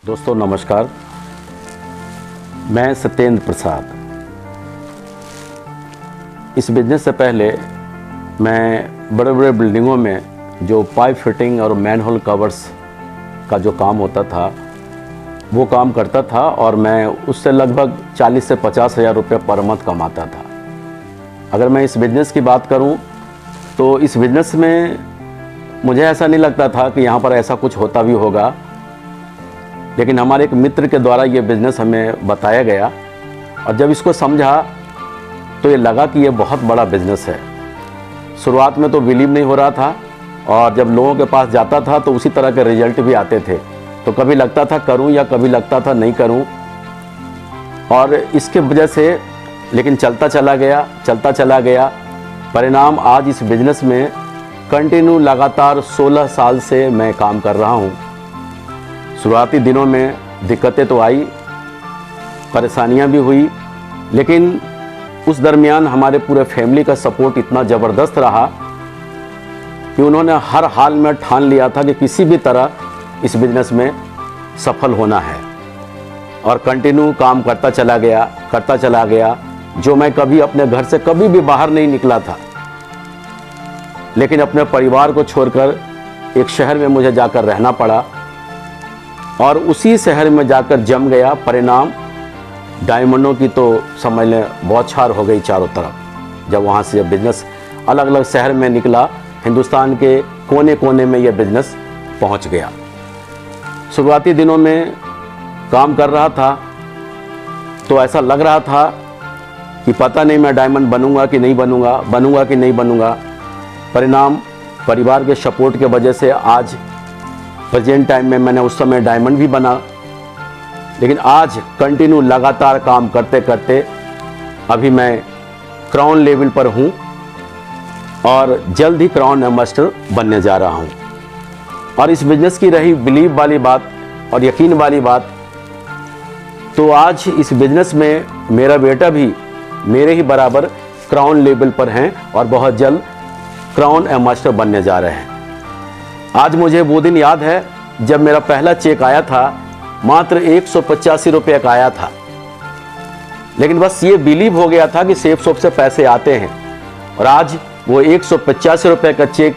दोस्तों नमस्कार, मैं सत्येंद्र प्रसाद। इस बिज़नेस से पहले मैं बड़े बड़े बिल्डिंगों में जो पाइप फिटिंग और मैनहोल कवर्स का जो काम होता था वो काम करता था और मैं उससे लगभग 40 से 50 हज़ार रुपये पर मंथ कमाता था। अगर मैं इस बिज़नेस की बात करूं तो इस बिज़नेस में मुझे ऐसा नहीं लगता था कि यहाँ पर ऐसा कुछ होता भी होगा, लेकिन हमारे एक मित्र के द्वारा ये बिज़नेस हमें बताया गया और जब इसको समझा तो ये लगा कि ये बहुत बड़ा बिज़नेस है। शुरुआत में तो बिलीव नहीं हो रहा था और जब लोगों के पास जाता था तो उसी तरह के रिजल्ट भी आते थे, तो कभी लगता था करूं या कभी लगता था नहीं करूं। और इसके वजह से लेकिन चलता चला गया। परिणाम आज इस बिज़नेस में कंटिन्यू लगातार 16 साल से मैं काम कर रहा हूं। शुरुआती दिनों में दिक्कतें तो आई, परेशानियां भी हुई, लेकिन उस दरमियान हमारे पूरे फैमिली का सपोर्ट इतना ज़बरदस्त रहा कि उन्होंने हर हाल में ठान लिया था कि किसी भी तरह इस बिज़नेस में सफल होना है और कंटिन्यू काम करता चला गया। जो मैं कभी अपने घर से कभी भी बाहर नहीं निकला था, लेकिन अपने परिवार को छोड़कर एक शहर में मुझे जाकर रहना पड़ा और उसी शहर में जाकर जम गया। परिणाम डायमंडों की तो समझ लें बौछार हो गई चारों तरफ। जब वहाँ से बिज़नेस अलग अलग शहर में निकला, हिंदुस्तान के कोने कोने में यह बिज़नेस पहुँच गया। शुरुआती दिनों में काम कर रहा था तो ऐसा लग रहा था कि पता नहीं मैं डायमंड बनूंगा कि नहीं बनूंगा। परिणाम परिवार के सपोर्ट के वजह से आज प्रेजेंट टाइम में मैंने उस समय डायमंड भी बना, लेकिन आज कंटिन्यू लगातार काम करते करते अभी मैं क्राउन लेवल पर हूँ और जल्द ही क्राउन एम्बेसडर बनने जा रहा हूँ। और इस बिज़नेस की रही बिलीव वाली बात और यकीन वाली बात, तो आज इस बिज़नेस में मेरा बेटा भी मेरे ही बराबर क्राउन लेवल पर हैं और बहुत जल्द क्राउन एम्बेसडर बनने जा रहे हैं। आज मुझे वो दिन याद है जब मेरा पहला चेक आया था, मात्र 185 रुपये का आया था, लेकिन बस ये बिलीव हो गया था कि सेफ शॉप से पैसे आते हैं और आज वो 185 रुपये का चेक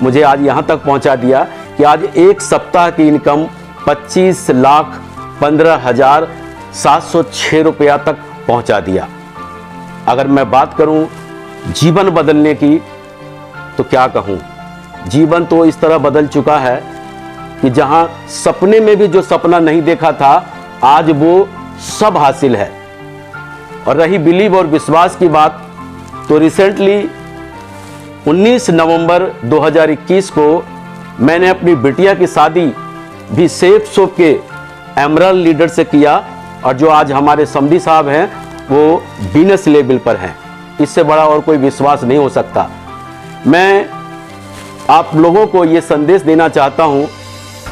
मुझे आज यहाँ तक पहुँचा दिया कि आज एक सप्ताह की इनकम 25,15,706 रुपया तक पहुँचा दिया। अगर मैं बात करूँ जीवन बदलने की तो क्या कहूँ, जीवन तो इस तरह बदल चुका है कि जहाँ सपने में भी जो सपना नहीं देखा था आज वो सब हासिल है। और रही बिलीव और विश्वास की बात, तो रिसेंटली 19 नवंबर 2021 को मैंने अपनी बिटिया की शादी भी सेफ शॉप के एमरल्ड लीडर से किया और जो आज हमारे समधी साहब हैं वो बिजनेस लेवल पर हैं। इससे बड़ा और कोई विश्वास नहीं हो सकता। मैं आप लोगों को ये संदेश देना चाहता हूँ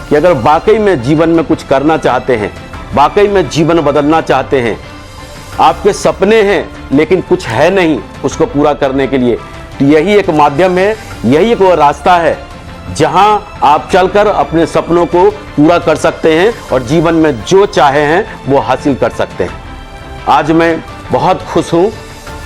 कि अगर वाकई में जीवन में कुछ करना चाहते हैं, वाकई में जीवन बदलना चाहते हैं, आपके सपने हैं लेकिन कुछ है नहीं उसको पूरा करने के लिए, तो यही एक माध्यम है, यही एक वो रास्ता है जहां आप चलकर अपने सपनों को पूरा कर सकते हैं और जीवन में जो चाहे हैं वो हासिल कर सकते हैं। आज मैं बहुत खुश हूं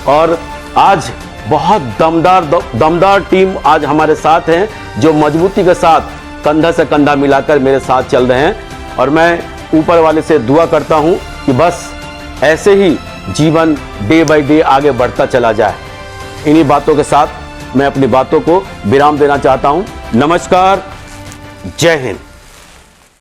और आज बहुत दमदार टीम आज हमारे साथ हैं जो मजबूती के साथ कंधा से कंधा मिलाकर मेरे साथ चल रहे हैं। और मैं ऊपर वाले से दुआ करता हूं कि बस ऐसे ही जीवन डे बाय डे आगे बढ़ता चला जाए। इन्हीं बातों के साथ मैं अपनी बातों को विराम देना चाहता हूं। नमस्कार, जय हिंद।